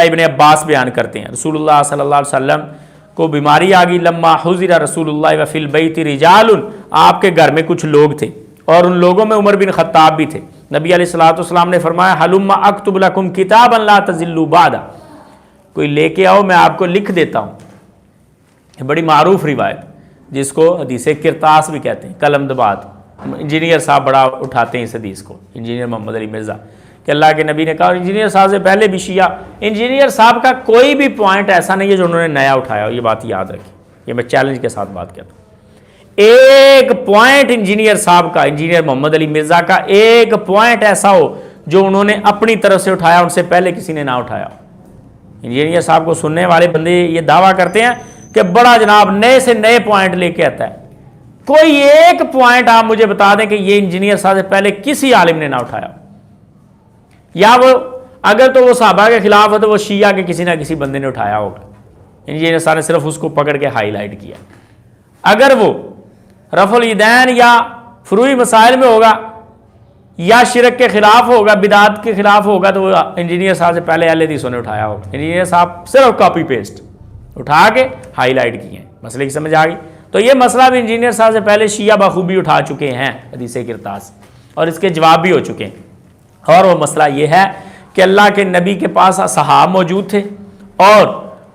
ابن عباس بیان کرتے ہیں رسول اللہ صلی اللہ علیہ وسلم کو بیماری آ گئی، لما حضر رسول اللہ وفی البیت رجال، آپ کے گھر میں کچھ لوگ تھے اور ان لوگوں میں عمر بن خطاب بھی تھے۔ نبی علیہ الصلوۃ والسلام نے فرمایا ہلم اکتب لکم کتابا لا تضلوا بعد، کوئی لے کے آؤ میں آپ کو لکھ دیتا ہوں۔ یہ بڑی معروف روایت جس کو حدیث کرتاس بھی کہتے ہیں، قلم دبات۔ انجینئر صاحب بڑا اٹھاتے ہیں اس حدیث کو، انجینئر محمد علی مرزا، کہ اللہ کے نبی نے کہا، اور انجینئر صاحب سے پہلے بھی شیعہ، انجینئر صاحب کا کوئی بھی پوائنٹ ایسا نہیں ہے جو انہوں نے نیا اٹھایا ہو، یہ بات یاد رکھیں، یہ میں چیلنج کے ساتھ بات کہتا ہوں۔ ایک پوائنٹ انجینئر صاحب کا، انجینئر محمد علی مرزا کا ایک پوائنٹ ایسا ہو جو انہوں نے اپنی طرف سے اٹھایا، ان سے پہلے کسی نے نہ اٹھایا ہو۔ انجینئر صاحب کو سننے والے بندے یہ دعویٰ کرتے ہیں کہ بڑا جناب نئے سے نئے پوائنٹ لے کے آتا ہے، کوئی ایک پوائنٹ آپ مجھے بتا دیں کہ یہ انجینئر صاحب سے پہلے کسی عالم نے نہ اٹھایا، یا وہ اگر تو وہ صحابہ کے خلاف ہے تو وہ شیعہ کے کسی نہ کسی بندے نے اٹھایا ہوگا، انجینئر صاحب نے صرف اس کو پکڑ کے ہائی لائٹ کیا۔ اگر وہ رفع الیدین یا فروعی مسائل میں ہوگا یا شرک کے خلاف ہوگا، بدعات کے خلاف ہوگا، تو وہ انجینئر صاحب سے پہلے اہل حدیثوں نے اٹھایا ہوگا۔ انجینئر صاحب صرف کاپی پیسٹ اٹھا کے ہائی لائٹ کیے ہیں، مسئلے کی سمجھ آ گئی؟ تو یہ مسئلہ بھی انجینئر صاحب سے پہلے شیعہ بخوبی اٹھا چکے ہیں حدیث کرتاس، اور اس کے جواب بھی ہو چکے ہیں۔ اور وہ مسئلہ یہ ہے کہ اللہ کے نبی کے پاس اصحاب موجود تھے اور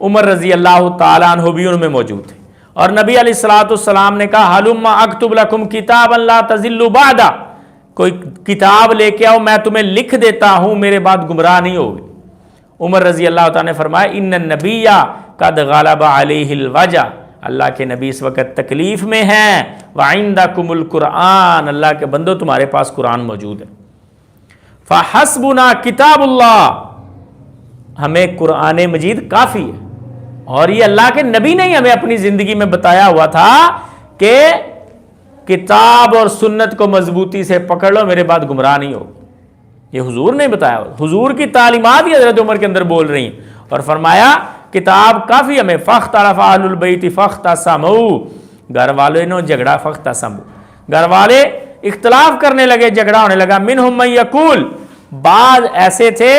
عمر رضی اللہ تعالیٰ عنہ بھی ان میں موجود تھے، اور نبی علیہ الصلوۃ والسلام نے کہا ہلم اکتب لکم کتابا لا تضلوا بعد، کوئی کتاب لے کے آؤ میں تمہیں لکھ دیتا ہوں، میرے بعد گمراہ نہیں ہوگی۔ عمر رضی اللہ تعالیٰ نے فرمایا ان النبی قد غلب علیہ الوجع، اللہ کے نبی اس وقت تکلیف میں ہیں، وعندکم القرآن، اللہ کے بندو تمہارے پاس قرآن موجود ہے، فحسبنا کتاب اللہ، ہمیں قرآن مجید کافی ہے۔ اور یہ اللہ کے نبی نے ہی ہمیں اپنی زندگی میں بتایا ہوا تھا کہ کتاب اور سنت کو مضبوطی سے پکڑ لو، میرے بعد گمراہ نہیں ہوگی۔ یہ حضور نے بتایا، حضور کی تعلیمات ہی حضرت عمر کے اندر بول رہی ہیں، اور فرمایا کتاب کافی ہمیں۔ فاختلف اہل البیت فاختصموا، گھر والے نے جھگڑا، فاختصموا گھر والے اختلاف کرنے لگے، جھگڑا ہونے لگا۔ منہم من یقول، بعض ایسے تھے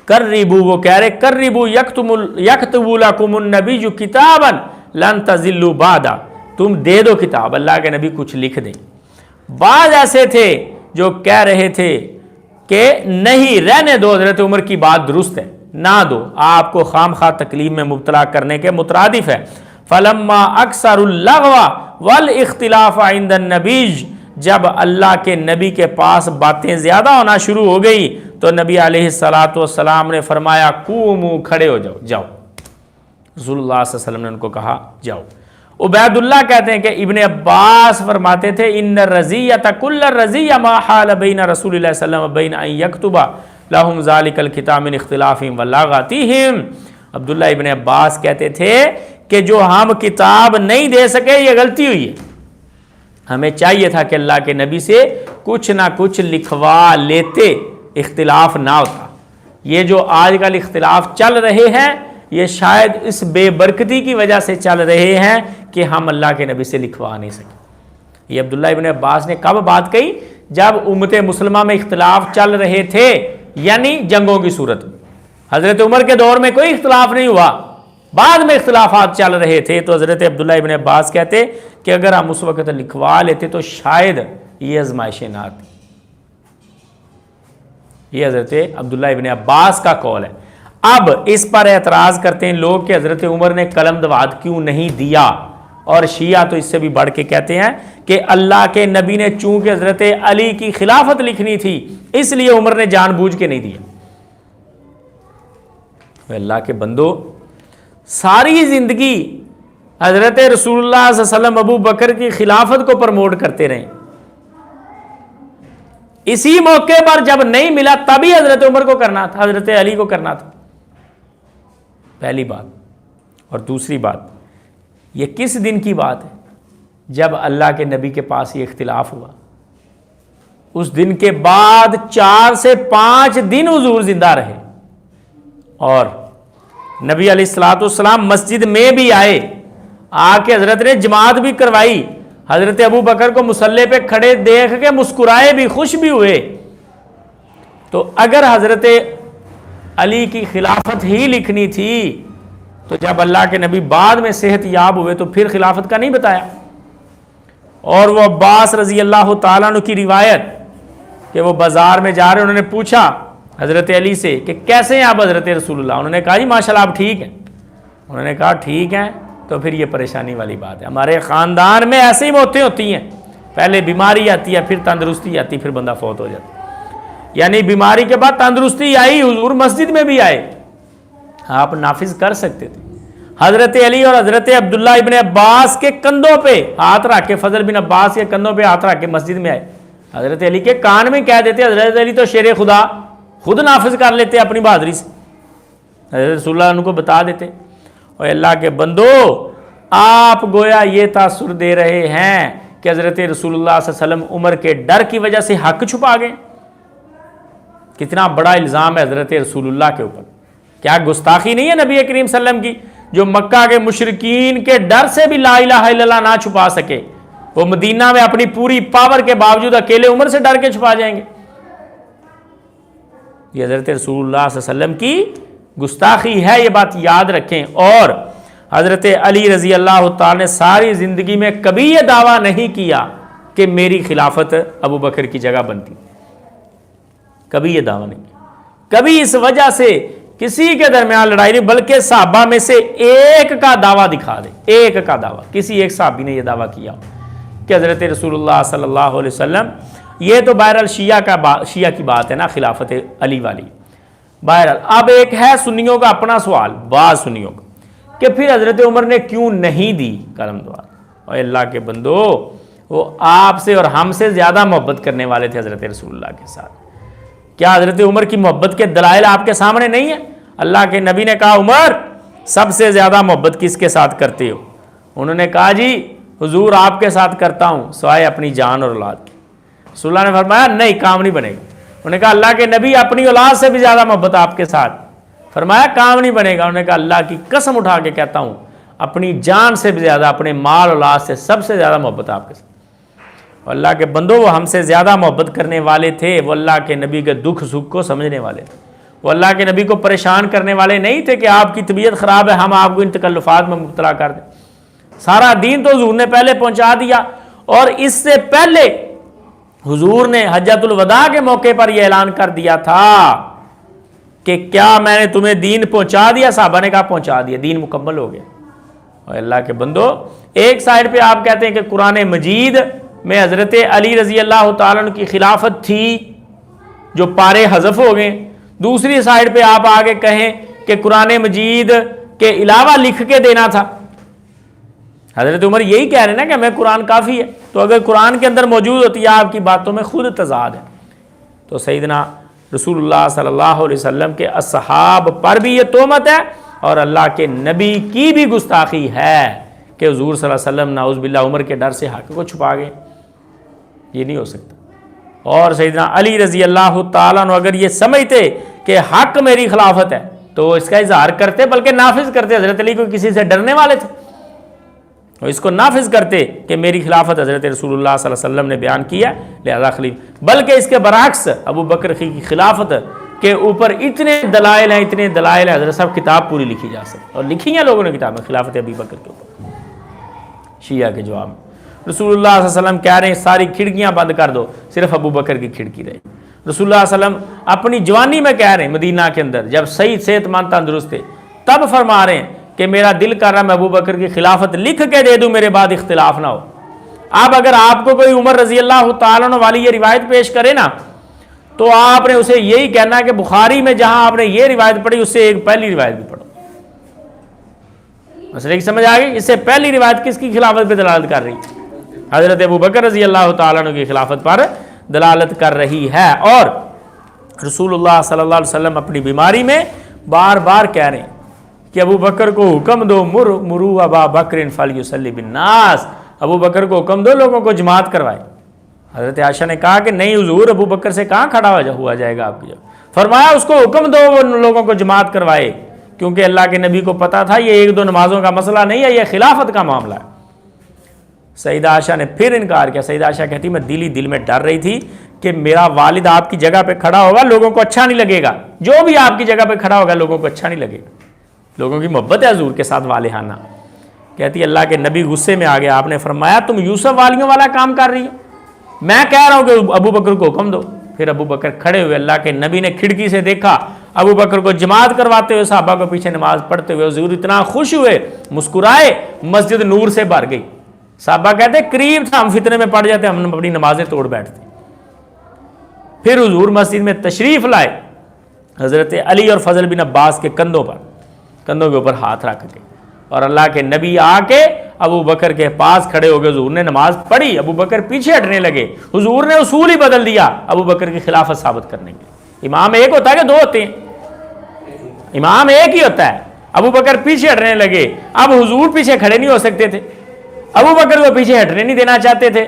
قربوا، وہ کہہ رہے قربوا یکتب لکم النبی کتابا لن تضلوا بعد، تم دے دو کتاب، اللہ کے نبی کچھ لکھ دیں۔ بعض ایسے تھے جو کہہ رہے تھے کہ نہیں رہنے دو، حضرت عمر کی بات درست ہے، نہ دو، آپ کو خام خواہ تکلیف میں مبتلا کرنے کے مترادف ہے۔ فلما اکثر اللغو والاختلاف عند النبی، جب اللہ کے نبی کے پاس باتیں زیادہ ہونا شروع ہو گئی تو نبی علیہ الصلوۃ والسلام نے فرمایا قوموا، کھڑے ہو جاؤ، جاؤ۔ رسول اللہ صلی اللہ علیہ وسلم نے ان کو کہا جاؤ۔ عبید اللہ کہتے ہیں کہ ابن عباس فرماتے تھے ان الرزیۃ کل الرزیہ ما حال بین رسول اللہ صلی اللہ علیہ وسلم بین ان یکتب لهم ذلک الکتاب من اختلافهم ولاغتهم، عبداللہ ابن عباس کہتے تھے کہ جو ہم کتاب نہیں دے سکے یہ غلطی ہوئی ہے، ہمیں چاہیے تھا کہ اللہ کے نبی سے کچھ نہ کچھ لکھوا لیتے، اختلاف نہ ہوتا۔ یہ جو آج کل اختلاف چل رہے ہیں یہ شاید اس بے برکتی کی وجہ سے چل رہے ہیں کہ ہم اللہ کے نبی سے لکھوا نہیں سکے۔ یہ عبداللہ ابن عباس نے کب بات کہی؟ جب امت مسلمہ میں اختلاف چل رہے تھے، یعنی جنگوں کی صورت میں۔ حضرت عمر کے دور میں کوئی اختلاف نہیں ہوا، بعد میں اختلافات چل رہے تھے، تو حضرت عبداللہ ابن عباس کہتے کہ اگر ہم اس وقت لکھوا لیتے تو شاید یہ آزمائشیں نہ آتی۔ یہ حضرت عبداللہ ابن عباس کا قول ہے۔ اب اس پر اعتراض کرتے ہیں لوگ کہ حضرت عمر نے قلم دوات کیوں نہیں دیا، اور شیعہ تو اس سے بھی بڑھ کے کہتے ہیں کہ اللہ کے نبی نے چونکہ حضرت علی کی خلافت لکھنی تھی اس لیے عمر نے جان بوجھ کے نہیں دیا۔ اللہ کے بندو، ساری زندگی حضرت رسول اللہ صلی اللہ علیہ وسلم ابو بکر کی خلافت کو پروموٹ کرتے رہے، اسی موقع پر جب نہیں ملا تبھی حضرت عمر کو کرنا تھا، حضرت علی کو کرنا تھا، پہلی بات۔ اور دوسری بات، یہ کس دن کی بات ہے؟ جب اللہ کے نبی کے پاس یہ اختلاف ہوا، اس دن کے بعد 4 سے 5 دن حضور زندہ رہے، اور نبی علیہ الصلوۃ والسلام مسجد میں بھی آئے، آ کے حضرت نے جماعت بھی کروائی، حضرت ابو بکر کو مصلی پہ کھڑے دیکھ کے مسکرائے بھی، خوش بھی ہوئے۔ تو اگر حضرت علی کی خلافت ہی لکھنی تھی، تو جب اللہ کے نبی بعد میں صحت یاب ہوئے تو پھر خلافت کا نہیں بتایا؟ اور وہ عباس رضی اللہ تعالیٰ عنہ کی روایت کہ وہ بازار میں جا رہے، انہوں نے پوچھا حضرت علی سے کہ کیسے ہیں آپ حضرت رسول اللہ؟ انہوں نے کہا جی ماشاءاللہ آپ ٹھیک ہیں۔ انہوں نے کہا ٹھیک ہیں تو پھر یہ پریشانی والی بات ہے، ہمارے خاندان میں ایسے ہی موتیں ہوتی ہیں، پہلے بیماری آتی ہے، پھر تندرستی آتی، پھر بندہ فوت ہو جاتا ہے، یعنی بیماری کے بعد تندرستی آئی، حضور مسجد میں بھی آئے، آپ نافذ کر سکتے تھے۔ حضرت علی اور حضرت عبداللہ ابن عباس کے کندھوں پہ ہاتھ رکھ کے، فضل بن عباس کے کندھوں پہ ہاتھ رکھ کے مسجد میں آئے، حضرت علی کے کان میں کہہ دیتے، حضرت علی تو شیر خدا خود نافذ کر لیتے اپنی بہادری سے، حضرت رسول اللہ ان کو بتا دیتے۔ اور اللہ کے بندو، آپ گویا یہ تاثر دے رہے ہیں کہ حضرت رسول اللہ صلی اللہ علیہ وسلم عمر کے ڈر کی وجہ سے حق چھپا گئے۔ کتنا بڑا الزام ہے حضرت رسول اللہ کے اوپر، کیا گستاخی نہیں ہے نبی کریم صلی اللہ علیہ وسلم کی، جو مکہ کے مشرکین کے ڈر سے بھی لا الہ الا اللہ نہ چھپا سکے، وہ مدینہ میں اپنی پوری پاور کے باوجود اکیلے عمر سے ڈر کے چھپا جائیں گے؟ یہ حضرت رسول اللہ صلی اللہ علیہ وسلم کی گستاخی ہے، یہ بات یاد رکھیں۔ اور حضرت علی رضی اللہ تعالی نے ساری زندگی میں کبھی یہ دعویٰ نہیں کیا کہ میری خلافت ابو بکر کی جگہ بنتی، کبھی یہ دعویٰ نہیں کیا، کبھی اس وجہ سے کسی کے درمیان لڑائی نہیں، بلکہ صحابہ میں سے ایک کا دعویٰ دکھا دے، ایک کا دعویٰ، کسی ایک صحابی نے یہ دعویٰ کیا کہ حضرت رسول اللہ صلی اللہ علیہ وسلم، یہ تو بہرحال شیعہ کی بات ہے نا، خلافت علی والی۔ بہرحال اب ایک ہے سنیوں کا اپنا سوال، بعض سنیوں کا، کہ پھر حضرت عمر نے کیوں نہیں دی قلم دعا؟ اور اللہ کے بندو، وہ آپ سے اور ہم سے زیادہ محبت کرنے والے تھے حضرت رسول اللہ کے ساتھ۔ کیا حضرت عمر کی محبت کے دلائل آپ کے سامنے نہیں ہیں؟ اللہ کے نبی نے کہا عمر سب سے زیادہ محبت کس کے ساتھ کرتے ہو؟ انہوں نے کہا جی حضور آپ کے ساتھ کرتا ہوں سوائے اپنی جان اور اولاد کی۔ رسول اللہ نے فرمایا نہیں، کام نہیں بنے گا۔ انہوں نے کہا اللہ کے نبی اپنی اولاد سے بھی زیادہ محبت آپ کے ساتھ، فرمایا کام نہیں بنے گا۔ انہوں نے کہا اللہ کی قسم اٹھا کے کہتا ہوں اپنی جان سے بھی زیادہ، اپنے مال اولاد سے سب سے زیادہ محبت آپ کے ساتھ۔ اللہ کے بندوں، وہ ہم سے زیادہ محبت کرنے والے تھے، وہ اللہ کے نبی کے دکھ سکھ کو سمجھنے والے تھے، وہ اللہ کے نبی کو پریشان کرنے والے نہیں تھے کہ آپ کی طبیعت خراب ہے ہم آپ کو ان تکلفات میں مبتلا کر دیں۔ سارا دین تو حضور نے پہلے پہنچا دیا، اور اس سے پہلے حضور نے حجۃ الوداع کے موقع پر یہ اعلان کر دیا تھا کہ کیا میں نے تمہیں دین پہنچا دیا؟ صحابہ نے کہا پہنچا دیا، دین مکمل ہو گیا۔ اور اللہ کے بندو، ایک سائڈ پہ آپ کہتے ہیں کہ قرآن مجید میں حضرت علی رضی اللہ تعالیٰ عنہ کی خلافت تھی جو پارے حذف ہو گئے، دوسری سائڈ پہ آپ آگے کہیں کہ قرآن مجید کے علاوہ لکھ کے دینا تھا۔ حضرت عمر یہی کہہ رہے ہیں نا کہ ہمیں قرآن کافی ہے، تو اگر قرآن کے اندر موجود ہوتی ہے آپ کی باتوں میں خود تضاد ہے، تو سیدنا رسول اللہ صلی اللہ علیہ وسلم کے اصحاب پر بھی یہ تہمت ہے، اور اللہ کے نبی کی بھی گستاخی ہے کہ حضور صلی اللہ علیہ وسلم نعوذ باللہ عمر کے ڈر سے حق کو چھپا گئے، یہ نہیں ہو سکتا۔ اور سیدنا علی رضی اللہ تعالیٰ عنہ اگر یہ سمجھتے کہ حق میری خلافت ہے تو وہ اس کا اظہار کرتے، بلکہ نافذ کرتے۔ حضرت علی کو کسی سے ڈرنے والے تھے، اور اس کو نافذ کرتے کہ میری خلافت حضرت رسول اللہ صلی اللہ علیہ وسلم نے بیان کیا لہذا خلیف، بلکہ اس کے برعکس ابو بکر کی خلافت کے اوپر اتنے دلائل ہیں، اتنے دلائل ہیں، حضرت صاحب کتاب پوری لکھی جا سکتی، اور لکھی ہیں لوگوں نے کتابیں خلافت ابی بکر کے اوپر۔ شیعہ کے جواب میں رسول اللہ صلی اللہ علیہ وسلم کہہ رہے ہیں ساری کھڑکیاں بند کر دو، صرف ابو بکر کی کھڑکی رہے۔ رسول اللہ صلی اللہ علیہ وسلم اپنی جوانی میں کہہ رہے ہیں مدینہ کے اندر جب صحیح صحت مند تندرست تھے، تب فرما رہے ہیں کہ میرا دل کر رہا میں ابو بکر کی خلافت لکھ کے دے دوں، میرے بعد اختلاف نہ ہو۔ اب اگر آپ کو کوئی عمر رضی اللہ تعالیٰ عنہ والی یہ روایت پیش کرے نا، تو آپ نے اسے یہی کہنا کہ بخاری میں جہاں آپ نے یہ روایت پڑھی اس سے ایک پہلی روایت بھی پڑھو۔ مسئلے کی سمجھ آ گئی؟ اس سے پہلی روایت کس کی خلافت پہ دلالت کر رہی ہے؟ حضرت ابو بکر رضی اللہ تعالیٰ عنہ کی خلافت پر دلالت کر رہی ہے۔ اور رسول اللہ صلی اللہ علیہ وسلم اپنی بیماری میں بار بار کہہ رہے ہیں کہ ابو بکر کو حکم دو، مرو ابا بکر فلیصلی بالناس، ابو بکر کو حکم دو لوگوں کو جماعت کروائے۔ حضرت عائشہ نے کہا کہ نہیں حضور، ابو بکر سے کہاں کھڑا ہوا جائے گا آپ کی جگہ؟ فرمایا اس کو حکم دو وہ لوگوں کو جماعت کروائے، کیونکہ اللہ کے نبی کو پتا تھا یہ ایک دو نمازوں کا مسئلہ نہیں ہے، یہ خلافت کا معاملہ ہے۔ سیدہ عائشہ نے پھر انکار کیا. سیدہ عائشہ کہتی میں دل میں ڈر رہی تھی کہ میرا والد آپ کی جگہ پہ کھڑا ہوگا, لوگوں کو اچھا نہیں لگے گا, جو بھی آپ کی جگہ پہ کھڑا ہوگا لوگوں کو اچھا نہیں لگے گا. لوگوں کی محبت ہے حضور کے ساتھ والہانہ. کہتی اللہ کے نبی غصے میں آ گیا, آپ نے فرمایا تم یوسف والیوں والا کام کر رہی ہو, میں کہہ رہا ہوں کہ ابو بکر کو حکم دو. پھر ابو بکر کھڑے ہوئے, اللہ کے نبی نے کھڑکی سے دیکھا ابو بکر کو جماعت کرواتے ہوئے, صحابہ کو پیچھے نماز پڑھتے ہوئے. حضور اتنا خوش ہوئے, مسکرائے, مسجد نور سے بھر گئی. صحابہ کہتے قریب تھا ہم فتنے میں پڑ جاتے, ہم اپنی نمازیں توڑ بیٹھتے. پھر حضور مسجد میں تشریف لائے, حضرت علی اور فضل بن عباس کے کندھوں کے اوپر ہاتھ رکھ کے, اور اللہ کے نبی آ کے ابو بکر کے پاس کھڑے ہو گئے. حضور نے نماز پڑھی, ابو بکر پیچھے ہٹنے لگے. حضور نے اصول ہی بدل دیا ابو بکر کی خلافت ثابت کرنے کے. امام ایک ہوتا ہے کہ دو ہوتے ہیں؟ امام ایک ہی ہوتا ہے. ابو بکر پیچھے ہٹنے لگے, اب حضور پیچھے کھڑے نہیں ہو سکتے تھے, ابو بکر کو پیچھے ہٹنے نہیں دینا چاہتے تھے.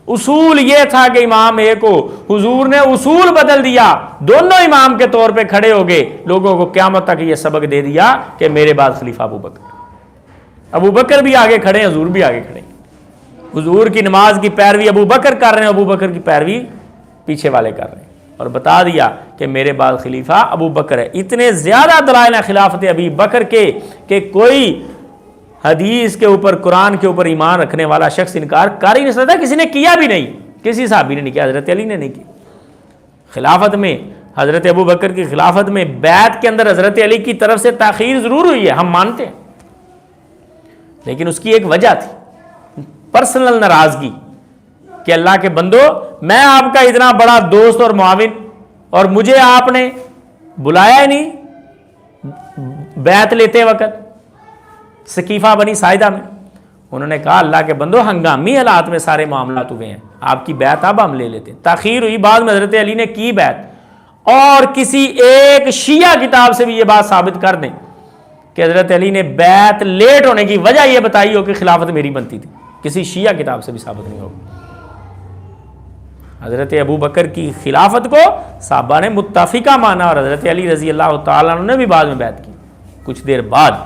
اصول یہ تھا کہ امام ایک ہو, حضور نے اصول بدل دیا, دونوں امام کے طور پہ کھڑے ہو گئے. لوگوں کو قیامت تک یہ سبق دے دیا کہ میرے بعد خلیفہ ابو بکر بھی آگے کھڑے ہیں, حضور بھی آگے کھڑے ہیں. حضور کی نماز کی پیروی ابو بکر کر رہے ہیں, ابو بکر کی پیروی پیچھے والے کر رہے ہیں, اور بتا دیا کہ میرے بعد خلیفہ ابو بکر ہے. اتنے زیادہ دلائل ہیں خلافت ابی بکر کے کہ کوئی حدیث کے اوپر, قرآن کے اوپر ایمان رکھنے والا شخص انکار کر ہی نہیں سکتا. کسی نے کیا بھی نہیں, کسی صحابی نے نہیں کیا, حضرت علی نے نہیں کی. خلافت میں حضرت ابو بکر کی خلافت میں بیعت کے اندر حضرت علی کی طرف سے تاخیر ضرور ہوئی ہے, ہم مانتے ہیں, لیکن اس کی ایک وجہ تھی, پرسنل ناراضگی, کہ اللہ کے بندو میں آپ کا اتنا بڑا دوست اور معاون, اور مجھے آپ نے بلایا ہی نہیں بیعت لیتے وقت سقیفہ بنی ساعدہ میں. انہوں نے کہا اللہ کے بندو ہنگامی حالات میں سارے معاملات ہوئے ہیں, آپ کی بیعت اب ہم لے لیتے ہیں. تاخیر ہوئی, بعد میں حضرت علی نے کی بیعت. اور کسی ایک شیعہ کتاب سے بھی یہ بات ثابت کر دیں کہ حضرت علی نے بیعت لیٹ ہونے کی وجہ یہ بتائی ہو کہ خلافت میری بنتی تھی, کسی شیعہ کتاب سے بھی ثابت نہیں ہوگا. حضرت ابو بکر کی خلافت کو صحابہ نے متفقہ مانا, اور حضرت علی رضی اللہ تعالیٰ عنہ نے بھی بعد میں بیعت کی کچھ دیر بعد.